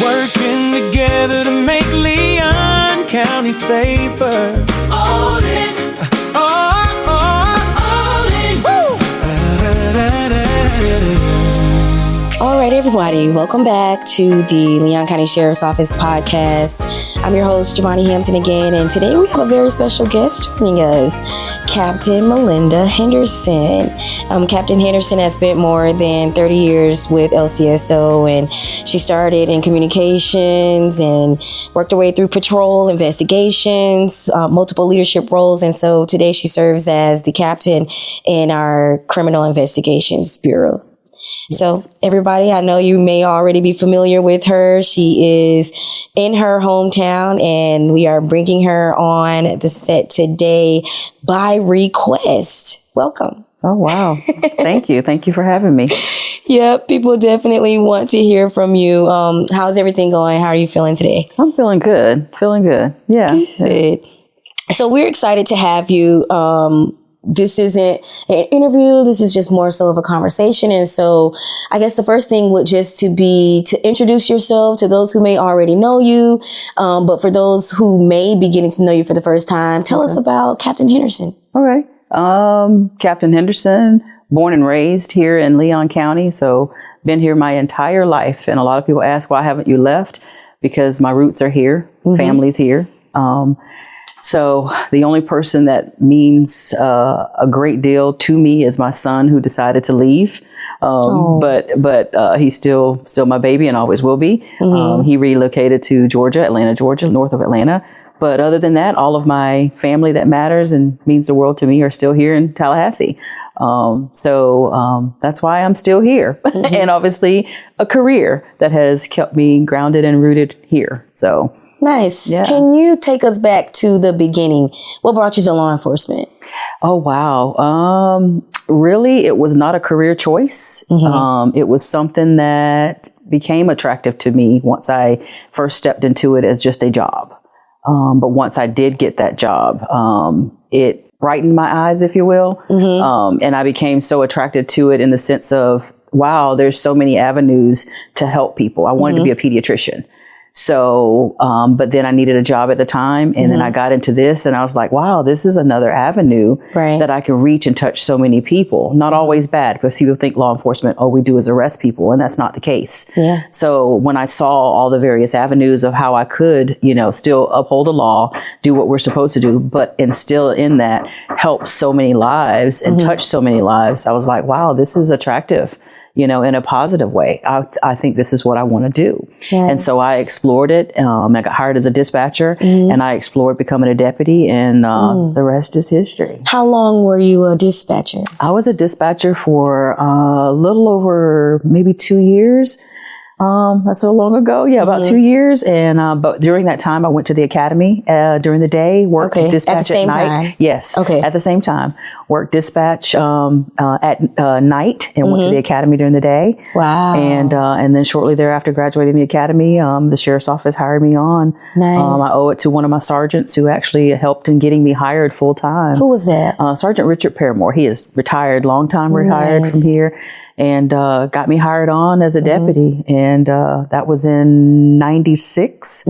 Working together to make Leon County safer. All in. All in. Woo! All right, everybody, welcome back to the Leon County Sheriff's Office podcast. I'm your host, Javonni Hampton again, and today we have a very special guest joining us, Captain Melinda Henderson. Captain Henderson has spent more than 30 years with LCSO, and she started in communications and worked her way through patrol, investigations, multiple leadership roles, and so today she serves as the captain in our Criminal Investigations Bureau. Yes. So everybody, I know you may already be familiar with her. She is in her hometown, and we are bringing her on the set today by request. Welcome. Oh, wow. Thank you. Thank you for having me. Yeah, people definitely want to hear from you. How's everything going? How are you feeling today? I'm feeling good. Yeah. Good. So we're excited to have you. This isn't an interview. This is just more so of a conversation. And so I guess the first thing would just to be to introduce yourself to those who may already know you. But for those who may be getting to know you for the first time, tell us about Captain Henderson. All right. Captain Henderson, born and raised here in Leon County. So been here my entire life. And a lot of people ask, why haven't you left? Because my roots are here. Mm-hmm. Family's here. So the only person that means a great deal to me is my son, who decided to leave. But he's still my baby and always will be. Mm-hmm. He relocated to Atlanta, Georgia, north of Atlanta. But other than that, all of my family that matters and means the world to me are still here in Tallahassee. So that's why I'm still here. Mm-hmm. And obviously a career that has kept me grounded and rooted here. So. Nice. Yeah. Can you take us back to the beginning? What brought you to law enforcement? Oh, wow. Really, it was not a career choice. Mm-hmm. It was something that became attractive to me once I first stepped into it as just a job. But once I did get that job, it brightened my eyes, if you will. Mm-hmm. And I became so attracted to it in the sense of, wow, there's so many avenues to help people. I wanted to be a pediatrician. So, but then I needed a job at the time, and then I got into this, and I was like, wow, this is another avenue that I can reach and touch so many people. Not always bad, because people think law enforcement, all we do is arrest people, and that's not the case. Yeah. So when I saw all the various avenues of how I could, still uphold the law, do what we're supposed to do, but instill in that help so many lives and touch so many lives, I was like, wow, this is attractive. In a positive way. I think this is what I want to do. Yes. And so I explored it. I got hired as a dispatcher, and I explored becoming a deputy, and the rest is history. How long were you a dispatcher? I was a dispatcher for a little over maybe 2 years. That's so long ago. Yeah, about 2 years. And, but during that time, I went to the academy, during the day, worked dispatch at the same time. Yes. Okay. At the same time, worked dispatch, at night, and went to the academy during the day. Wow. And then shortly thereafter, graduating the academy, the sheriff's office hired me on. Nice. I owe it to one of my sergeants who actually helped in getting me hired full time. Who was that? Sergeant Richard Paramore. He is retired, long time retired from here. And got me hired on as a deputy. And that was in 1996.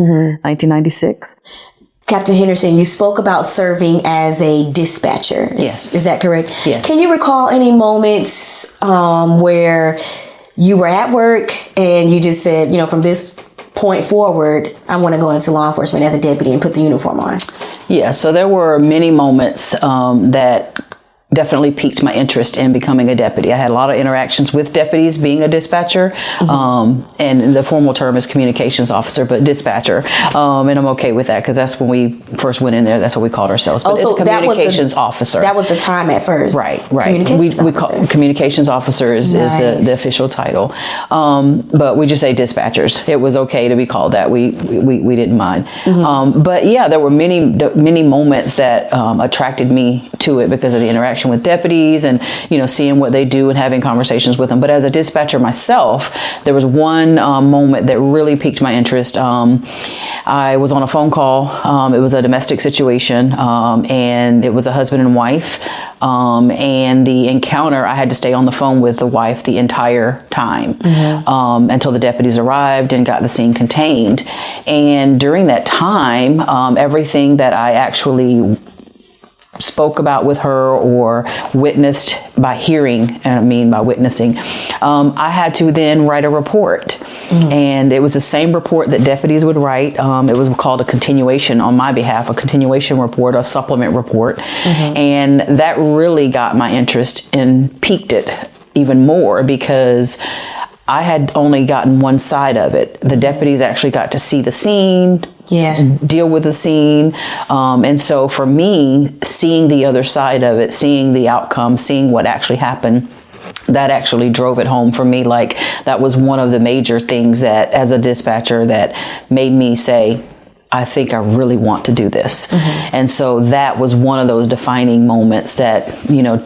Captain Henderson, you spoke about serving as a dispatcher. Yes. Is that correct? Yes. Can you recall any moments where you were at work and you just said, from this point forward, I want to go into law enforcement as a deputy and put the uniform on? Yeah, so there were many moments that definitely piqued my interest in becoming a deputy. I had a lot of interactions with deputies being a dispatcher, and the formal term is communications officer, but dispatcher. And I'm okay with that because that's when we first went in there. That's what we called ourselves. But it's a communications officer. That was the time at first. Right. We call communications officers is the official title. But we just say dispatchers. It was okay to be called that. We didn't mind. But yeah, there were many moments that attracted me to it because of the interaction interaction with deputies and, seeing what they do and having conversations with them. But as a dispatcher myself, there was one moment that really piqued my interest. I was on a phone call. It was a domestic situation, and it was a husband and wife. And the encounter, I had to stay on the phone with the wife the entire time until the deputies arrived and got the scene contained. And during that time, everything that I actually spoke about with her or witnessed by hearing, and I mean by witnessing, I had to then write a report. And it was the same report that deputies would write. It was called a continuation on my behalf, a continuation report, a supplement report. And that really got my interest and piqued it even more because I had only gotten one side of it. The deputies actually got to see the scene, deal with the scene. And so for me, seeing the other side of it, seeing the outcome, seeing what actually happened, that actually drove it home for me. Like that was one of the major things that as a dispatcher that made me say, I think I really want to do this. And so that was one of those defining moments that,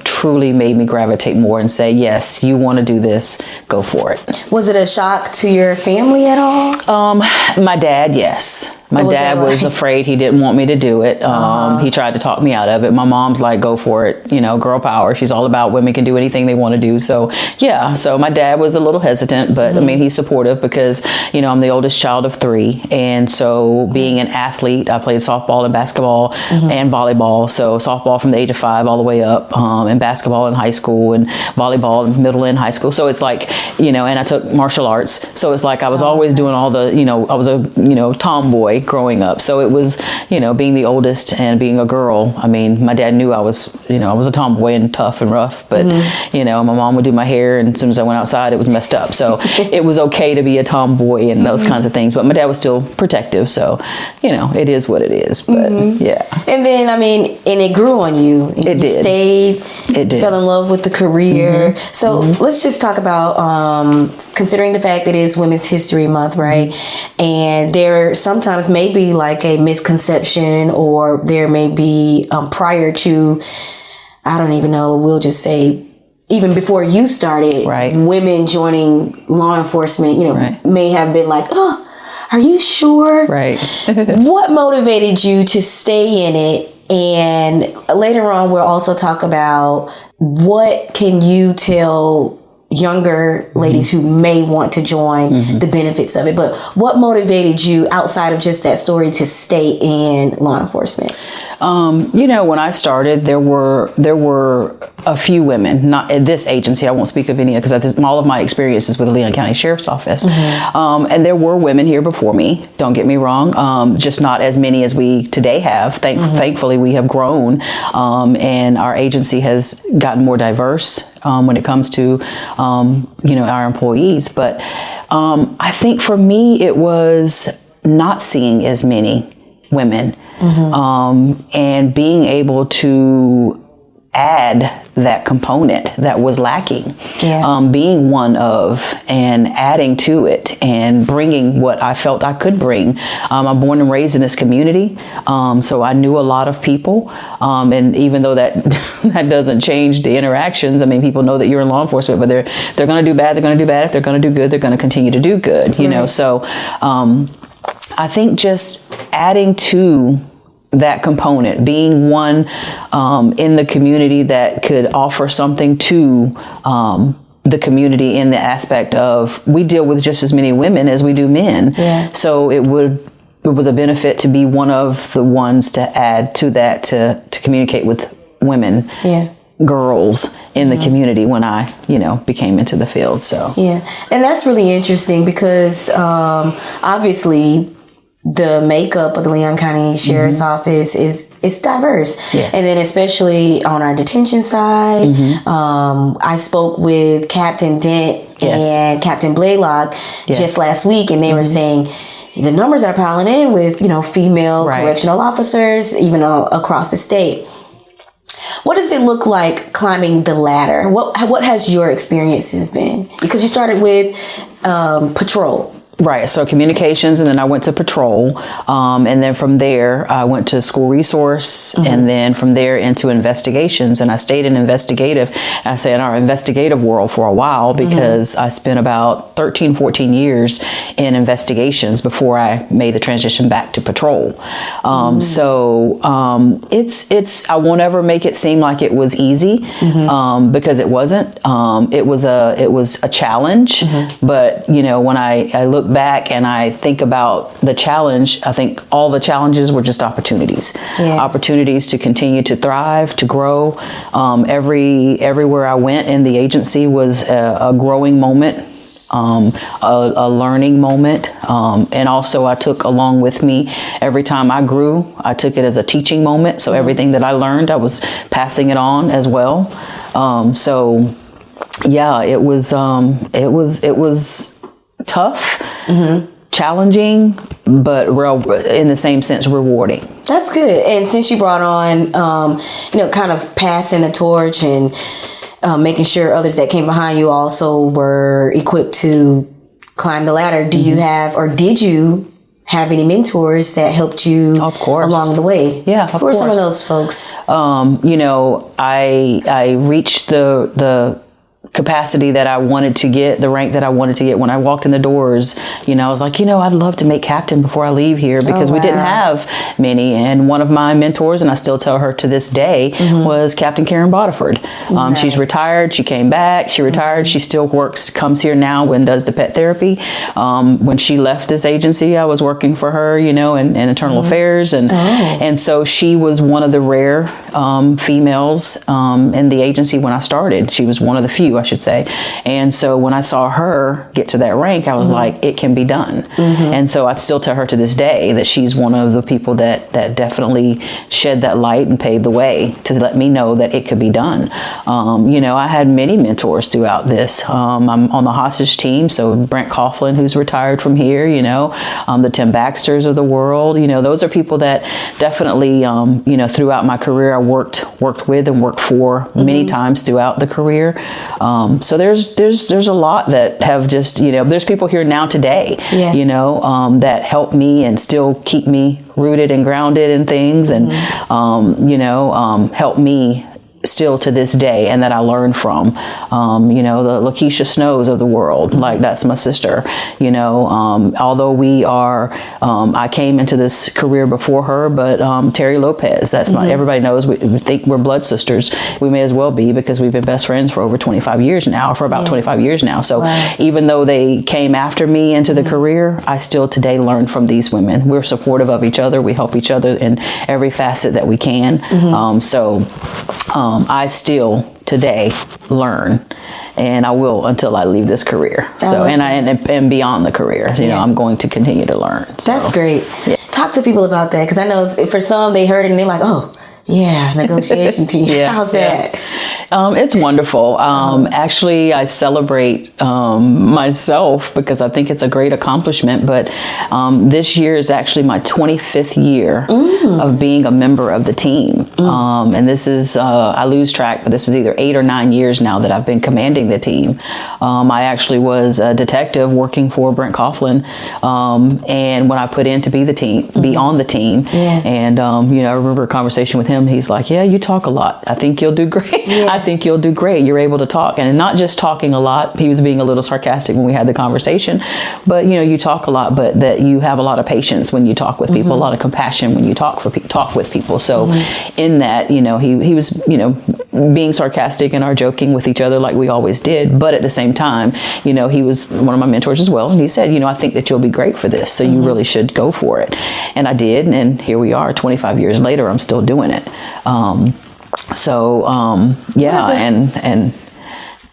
truly made me gravitate more and say, yes, you want to do this, go for it. Was it a shock to your family at all? My dad, yes. My dad was afraid. He didn't want me to do it. He tried to talk me out of it. My mom's like, go for it. Girl power. She's all about women can do anything they want to do. So yeah. So my dad was a little hesitant, but I mean, he's supportive because, I'm the oldest child of 3. And so being an athlete, I played softball and basketball and volleyball. So softball from the age of 5 all the way up, and basketball in high school and volleyball in middle and high school. So it's like, and I took martial arts. So it's like I was always doing all the, I was a, tomboy growing up. So it was, being the oldest and being a girl. I mean, my dad knew I was a tomboy and tough and rough, but, my mom would do my hair. And as soon as I went outside, it was messed up. So it was okay to be a tomboy and those kinds of things. But my dad was still protective. So, it is what it is. But yeah. And then, and it grew on you. It did. Stayed. It did. Fell in love with the career. So let's just talk about, considering the fact that it is Women's History Month, right? And there sometimes may be like a misconception, or there may be prior to, I don't even know, we'll just say, even before you started, women joining law enforcement, may have been like, oh, are you sure? Right. What motivated you to stay in it? And later on, we'll also talk about what can you tell younger ladies who may want to join, the benefits of it. But what motivated you outside of just that story to stay in law enforcement? When I started, there were a few women, not at this agency. I won't speak of any because all of my experiences with the Leon County Sheriff's Office. And there were women here before me. Don't get me wrong. Just not as many as we today have. Thankfully, we have grown, and our agency has gotten more diverse when it comes to our employees. But I think for me, it was not seeing as many women. And being able to add that component that was lacking, being one of and adding to it and bringing what I felt I could bring. I'm born and raised in this community, so I knew a lot of people, and even though that doesn't change the interactions, people know that you're in law enforcement, but they're going to do bad, they're going to do bad. If they're going to do good, they're going to continue to do good, so I think just adding to that component, being one in the community that could offer something to the community in the aspect of we deal with just as many women as we do men. So it was a benefit to be one of the ones to add to that, to communicate with women. Girls in the community when I, became into the field. So and that's really interesting because obviously the makeup of the Leon County Sheriff's Office is diverse. And then especially on our detention side, I spoke with Captain Dent and Captain Blaylock just last week, and they were saying the numbers are piling in with, female correctional officers, even across the state. What does it look like climbing the ladder? What has your experiences been? Because you started with patrol. Right. So communications, and then I went to patrol. And then from there, I went to school resource, and then from there into investigations. And I stayed in investigative, I say in our investigative world for a while, because I spent about 13, 14 years in investigations before I made the transition back to patrol. It's, I won't ever make it seem like it was easy, because it wasn't. It was a challenge, but you know, when I look back and I think about the challenge, I think all the challenges were just opportunities. Opportunities to continue to thrive, to grow. Everywhere I went in the agency was a growing moment, a learning moment. And also I took along with me, every time I grew, I took it as a teaching moment. So everything that I learned, I was passing it on as well. Yeah, it was tough, challenging, but in the same sense, rewarding. That's good. And since you brought on, kind of passing the torch and making sure others that came behind you also were equipped to climb the ladder, do you have, or did you have any mentors that helped you along the way? Yeah, of course. Who are some of those folks? I reached the capacity that I wanted to get, the rank that I wanted to get. When I walked in the doors, I was like, I'd love to make captain before I leave here, because we didn't have many. And one of my mentors, and I still tell her to this day, was Captain Karen Bodiford. She's retired. She came back. She retired. She still comes here now and does the pet therapy. When she left this agency, I was working for her, in internal affairs. And so she was one of the rare females in the agency when I started. She was one of the few, I should say. And so when I saw her get to that rank, I was like, it can be done. And so I'd still tell her to this day that she's one of the people that definitely shed that light and paved the way to let me know that it could be done. I had many mentors throughout this. I'm on the hostage team, so Brent Coughlin, who's retired from here, the Tim Baxters of the world, those are people that definitely, throughout my career, I worked with and worked for many times throughout the career. So there's a lot that have just, there's people here now today, that help me and still keep me rooted and grounded in things, and, help me still to this day, and that I learned from, the Lakeisha Snows of the world, like that's my sister, although we are, I came into this career before her, but Terry Lopez, that's everybody knows, we think we're blood sisters. We may as well be, because we've been best friends for over 25 years now, for about 25 years now. So even though they came after me into the career, I still today learn from these women. We're supportive of each other. We help each other in every facet that we can. I still today learn, and I will until I leave this career. And beyond the career, I'm going to continue to learn. So. That's great. Yeah. Talk to people about that, because I know for some they heard it and they're like, oh, yeah, negotiation team. How's that? It's wonderful. Actually, I celebrate myself because I think it's a great accomplishment. But this year is actually my 25th year of being a member of the team. And this is, I lose track, but this is either 8 or 9 years now that I've been commanding the team. I actually was a detective working for Brent Coughlin. And when I put in to be on the team, and, I remember a conversation with him. He's like, yeah, you talk a lot. I think you'll do great. I think you'll do great. You're able to talk, and not just talking a lot. He was being a little sarcastic when we had the conversation, but you talk a lot, but that you have a lot of patience when you talk with people, a lot of compassion when you talk with people. So in that, he was, being sarcastic and our joking with each other like we always did. But at the same time, he was one of my mentors as well. And he said, I think that you'll be great for this. So you really should go for it. And I did. And here we are 25 years later, I'm still doing it. And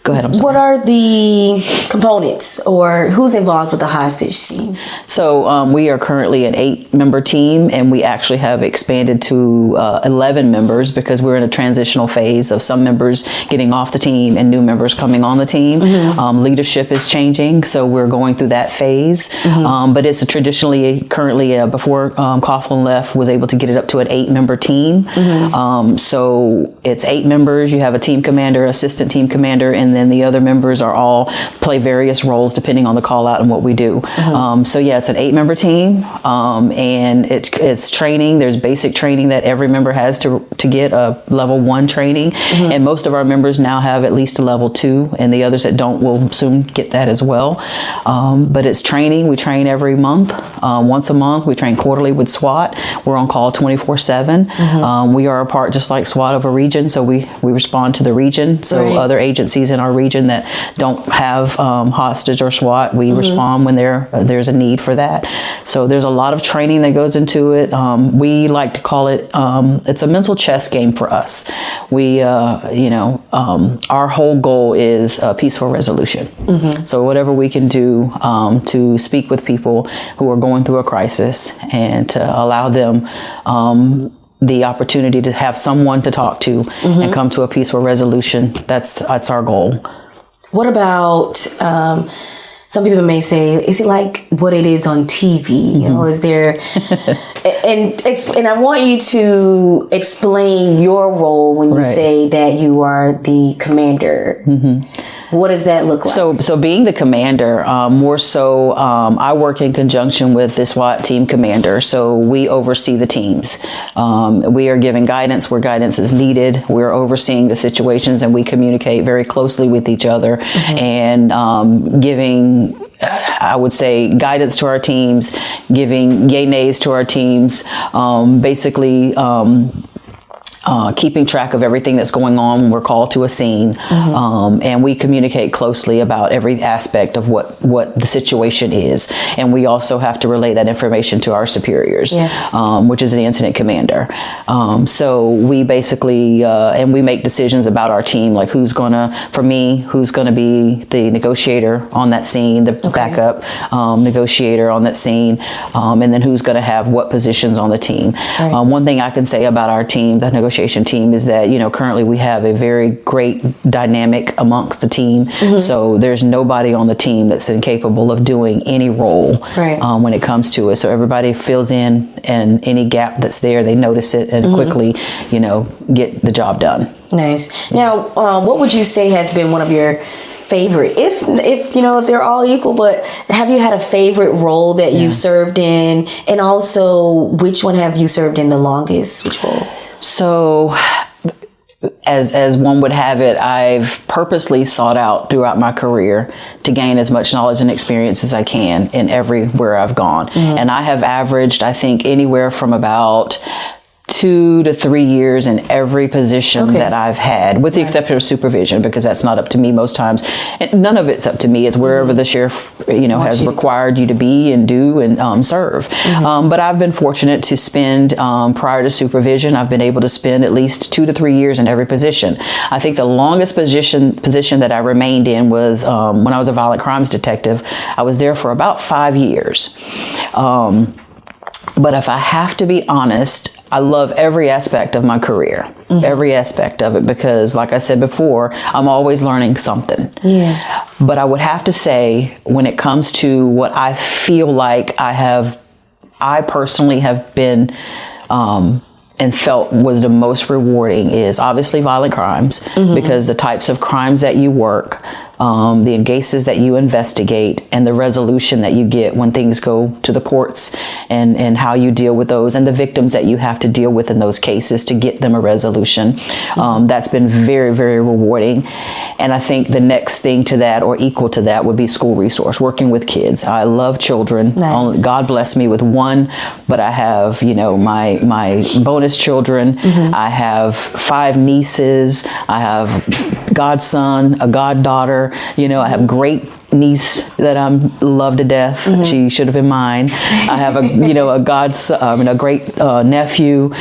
go ahead. I'm sorry. What are the components, or who's involved with the hostage team? So we are currently an 8-member team, and we actually have expanded to 11 members because we're in a transitional phase of some members getting off the team and new members coming on the team. Leadership is changing, so we're going through that phase. But it's currently before Coughlin left, was able to get it up to an 8-member team. So it's 8 members. You have a team commander, assistant team commander in then the other members are all play various roles depending on the call out and what we do. So yeah, it's an 8-member team, and it's training. There's basic training that every member has to get a level 1 training, and most of our members now have at least a level 2, and the others that don't will soon get that as well. But it's training. We train every month, once a month. We train quarterly with SWAT. We're on call 24/7. We are a part, just like SWAT, of a region, so we respond to the region. So other agencies in our region that don't have hostage or SWAT, we respond when there's a need for that. So there's a lot of training that goes into it. We like to call it, it's a mental chess game for us. We, our whole goal is a peaceful resolution. So whatever we can do to speak with people who are going through a crisis and to allow them the opportunity to have someone to talk to and come to a peaceful resolution. That's our goal. What about, some people may say, is it like what it is on TV? You know, is there, and I want you to explain your role when you say that you are the commander. What does that look like? So being the commander, more so, I work in conjunction with the SWAT team commander. So we oversee the teams. We are giving guidance where guidance is needed. We're overseeing the situations, and we communicate very closely with each other and giving, I would say, guidance to our teams, giving yay nays to our teams, basically keeping track of everything that's going on when we're called to a scene. And we communicate closely about every aspect of what the situation is. And we also have to relay that information to our superiors, which is the incident commander. So we basically, and we make decisions about our team, like who's gonna be the negotiator on that scene, the backup negotiator on that scene, and then who's gonna have what positions on the team. One thing I can say about our team, the negotiation team, is that, currently we have a very great dynamic amongst the team. So there's nobody on the team that's incapable of doing any role when it comes to it. So everybody fills in, and any gap that's there, they notice it and quickly, get the job done. Nice. Now, what would you say has been one of your favorite, if they're all equal, but have you had a favorite role that you've served in, and also which one have you served in the longest? Which role? So, as one would have it, I've purposely sought out throughout my career to gain as much knowledge and experience as I can in everywhere I've gone. And I have averaged, I think, anywhere from about 2 to 3 years in every position that I've had, with the exception of supervision, because that's not up to me most times. And none of it's up to me. It's wherever the sheriff, has required you to be and do and serve. But I've been fortunate to spend, prior to supervision, I've been able to spend at least 2 to 3 years in every position. I think the longest position that I remained in was when I was a violent crimes detective. I was there for about 5 years. But if I have to be honest, I love every aspect of my career, every aspect of it, because like I said before, I'm always learning something. But I would have to say, when it comes to what I feel like I personally have been, and felt was the most rewarding, is obviously violent crimes, because the types of crimes that you work, the cases that you investigate, and the resolution that you get when things go to the courts, and how you deal with those, and the victims that you have to deal with in those cases to get them a resolution. That's been very, very rewarding. And I think the next thing to that, or equal to that, would be school resource, working with kids. I love children. God bless me with one, but I have, my bonus children. I have 5 nieces. I have godson, a goddaughter. I have great niece that I love to death. She should have been mine. I have a godson, a great nephew.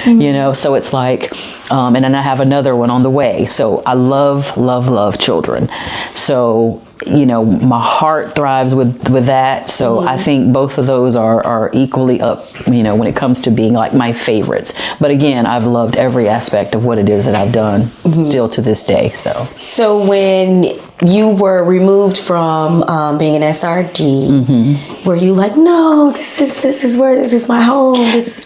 So it's like, and then I have another one on the way. So I love children. So my heart thrives with that. So I think both of those are equally up, when it comes to being like my favorites. But again, I've loved every aspect of what it is that I've done still to this day. So when you were removed from being an SRD, were you like, no, this is my home?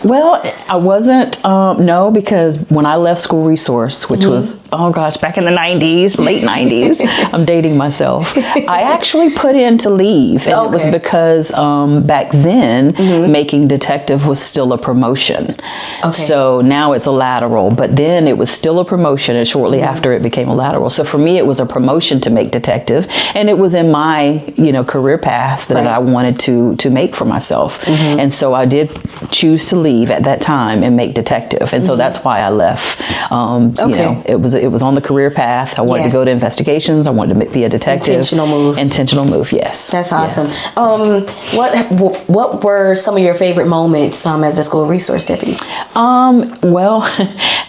Well, I wasn't, no, because when I left school resource, which was, back in the 90s, late 90s, I'm dating myself. I actually put in to leave. And it was because back then, making detective was still a promotion. So now it's a lateral, but then it was still a promotion, and shortly after it became a lateral. So for me, it was a promotion to make detective, and it was in my, career path that I wanted to make for myself. And so I did choose to leave at that time and make detective. And so that's why I left. It was on the career path. I wanted to go to investigations. I wanted to be a detective. Intentional move. Yes. That's awesome. Yes. What were some of your favorite moments as a school resource deputy?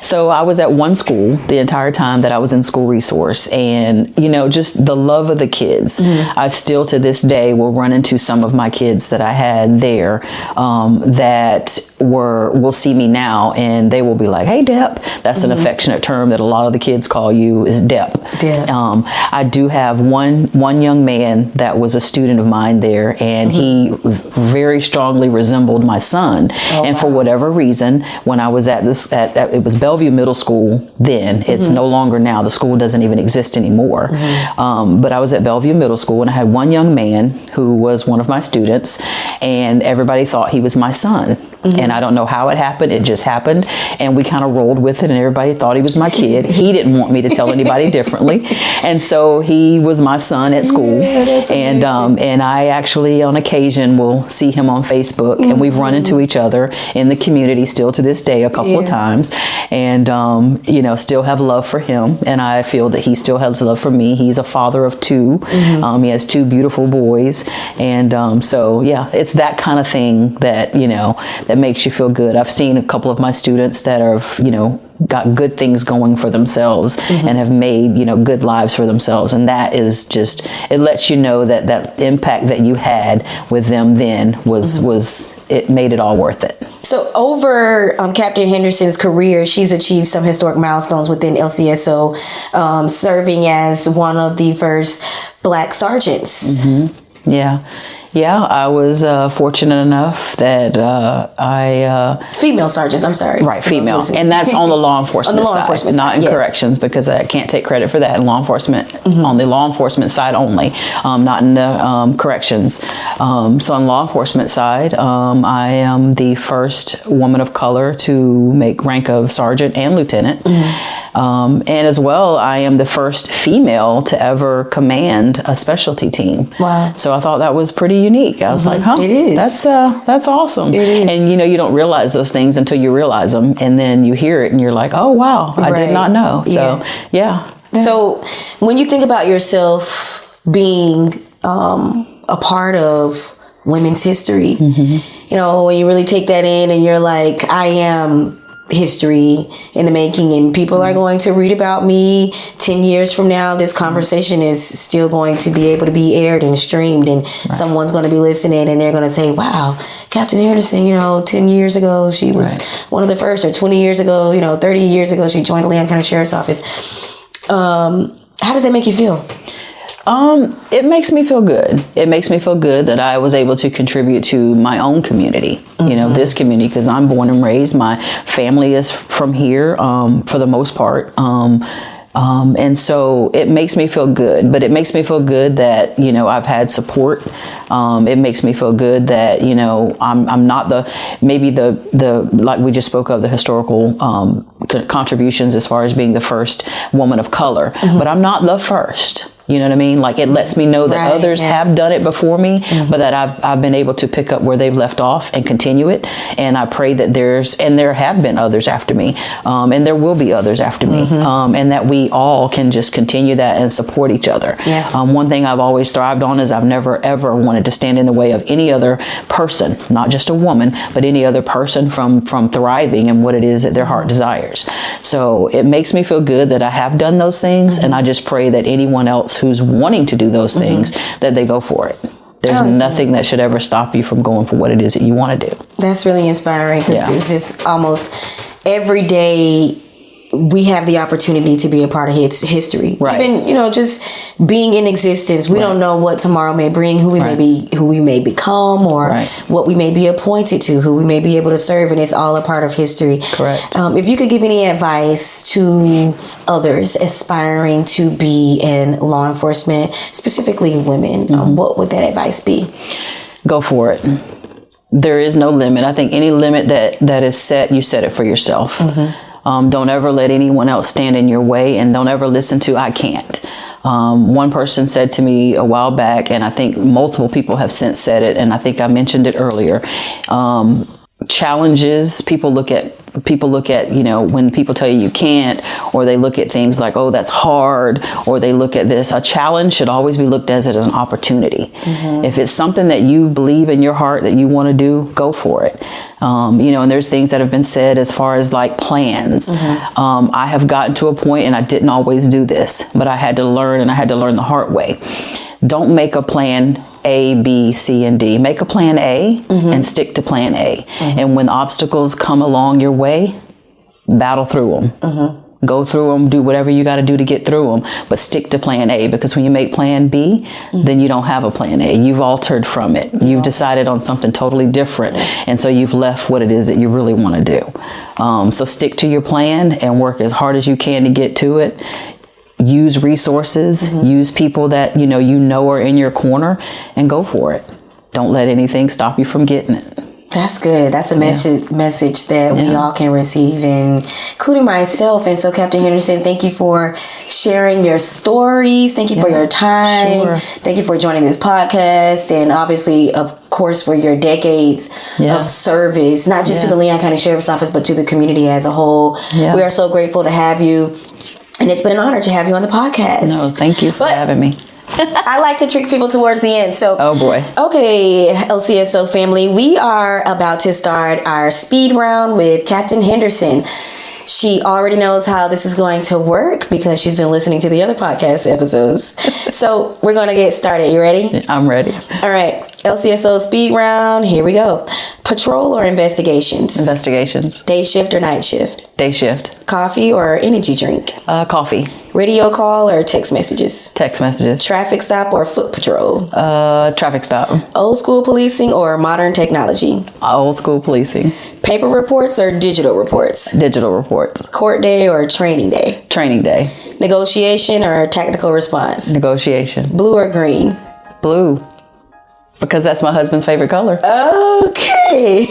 So I was at one school the entire time that I was in school resource, and just the love of the kids. I still to this day will run into some of my kids that I had there that will see me now, and they will be like, "Hey, Dep." That's an affectionate term that a lot of the kids call you, is Dep. I do have one young man that was a student of mine there, and he very strongly resembled my son. For whatever reason, when I was at it was Bellevue Middle School then. It's no longer now. The school doesn't even exist anymore. But I was at Bellevue Middle School, and I had one young man who was one of my students, and everybody thought he was my son. And I don't know how it happened. It just happened. And we kind of rolled with it, and everybody thought he was my kid. He didn't want me to tell anybody differently. And so he was my son at school. And I actually on occasion will see him on Facebook, and we've run into each other in the community still to this day a couple of times, and still have love for him. And I feel that he still has love for me. He's a father of two. He has two beautiful boys. And it's that kind of thing that, that makes you feel good. I've seen a couple of my students that have, got good things going for themselves and have made, good lives for themselves. And that is just, it lets you know that impact that you had with them then was it made it all worth it. So over Captain Henderson's career, she's achieved some historic milestones within LCSO, serving as one of the first Black sergeants. Yeah, I was fortunate enough that female sergeants, I'm sorry. Right, female. And that's on the law enforcement side, not in corrections, because I can't take credit for that in law enforcement, on the law enforcement side only, not in the corrections. So on law enforcement side, I am the first woman of color to make rank of sergeant and lieutenant. And as well, I am the first female to ever command a specialty team. Wow. So I thought that was pretty unique. I was like, it is. That's awesome. It is. And you don't realize those things until you realize them. And then you hear it and you're like, oh, wow, I did not know. So, yeah. So when you think about yourself being a part of women's history, when you really take that in and you're like, I am history in the making, and people are going to read about me 10 years from now. This conversation is still going to be able to be aired and streamed, and someone's going to be listening, and they're going to say, wow, Captain Henderson, 10 years ago she was one of the first, or 20 years ago, 30 years ago she joined the Leon County Sheriff's Office. How does that make you feel? It makes me feel good. It makes me feel good that I was able to contribute to my own community, this community, because I'm born and raised. My family is from here, for the most part. And so it makes me feel good, but it makes me feel good that, I've had support. It makes me feel good that, I'm not the like we just spoke of, the historical, contributions as far as being the first woman of color, but I'm not the first. You know what I mean? Like, it lets me know that others have done it before me, but that I've been able to pick up where they've left off and continue it. And I pray that there have been others after me, and there will be others after me, and that we all can just continue that and support each other. One thing I've always thrived on is I've never, ever wanted to stand in the way of any other person, not just a woman, but any other person from thriving in what it is that their heart desires. So it makes me feel good that I have done those things, and I just pray that anyone else who's wanting to do those things, that they go for it. There's nothing that should ever stop you from going for what it is that you want to do. That's really inspiring, because it's just almost every day we have the opportunity to be a part of history. Right. Even, just being in existence. We don't know what tomorrow may bring, who we may become, or what we may be appointed to, who we may be able to serve. And it's all a part of history. Correct. If you could give any advice to others aspiring to be in law enforcement, specifically women, what would that advice be? Go for it. There is no limit. I think any limit that is set, you set it for yourself. Don't ever let anyone else stand in your way, and don't ever listen to I can't. One person said to me a while back, and I think multiple people have since said it, and I think I mentioned it earlier. Challenges, people look at, when people tell you can't, or they look at things like, oh, that's hard, or they look at this. A challenge should always be looked at as an opportunity. If it's something that you believe in your heart that you want to do, go for it. And there's things that have been said as far as like plans. I have gotten to a point, and I didn't always do this, but I had to learn, and I had to learn the hard way. Don't make a plan A, B, C, and D. Make a plan A and stick to plan A. And when obstacles come along your way, battle through them. Go through them, do whatever you got to do to get through them, but stick to plan A, because when you make plan B, then you don't have a plan A. You've altered from it. You've decided on something totally different. And so you've left what it is that you really want to do. So stick to your plan and work as hard as you can to get to it. Use resources, use people that you know are in your corner, and go for it. Don't let anything stop you from getting it. That's good. That's a message that we all can receive, including myself. And so, Captain Henderson, thank you for sharing your stories. Thank you for your time. Sure. Thank you for joining this podcast. And obviously, of course, for your decades of service, not just to the Leon County Sheriff's Office, but to the community as a whole. We are so grateful to have you. And it's been an honor to have you on the podcast. No, thank you for having me. I like to trick people towards the end. So, oh boy. Okay, LCSO family, we are about to start our speed round with Captain Henderson. She already knows how this is going to work because she's been listening to the other podcast episodes. So we're going to get started. You ready? I'm ready. All right. LCSO speed round. Here we go. Patrol or investigations? Investigations. Day shift or night shift? Day shift. Coffee or energy drink? Coffee. Radio call or text messages? Text messages. Traffic stop or foot patrol? Traffic stop. Old school policing or modern technology? Old school policing. Paper reports or digital reports? Digital reports. Court day or training day? Training day. Negotiation or tactical response? Negotiation. Blue or green? Blue. Because that's my husband's favorite color. Okay.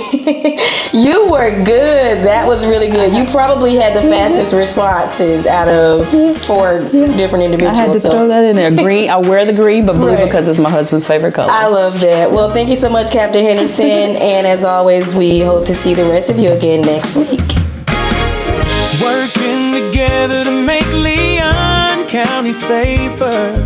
You were good. That was really good. You probably had the fastest responses out of 4 different individuals. I had to throw that in there. Green. I wear the green, but blue because it's my husband's favorite color. I love that. Well, thank you so much, Captain Henderson. And as always, we hope to see the rest of you again next week. Working together to make Leon County safer.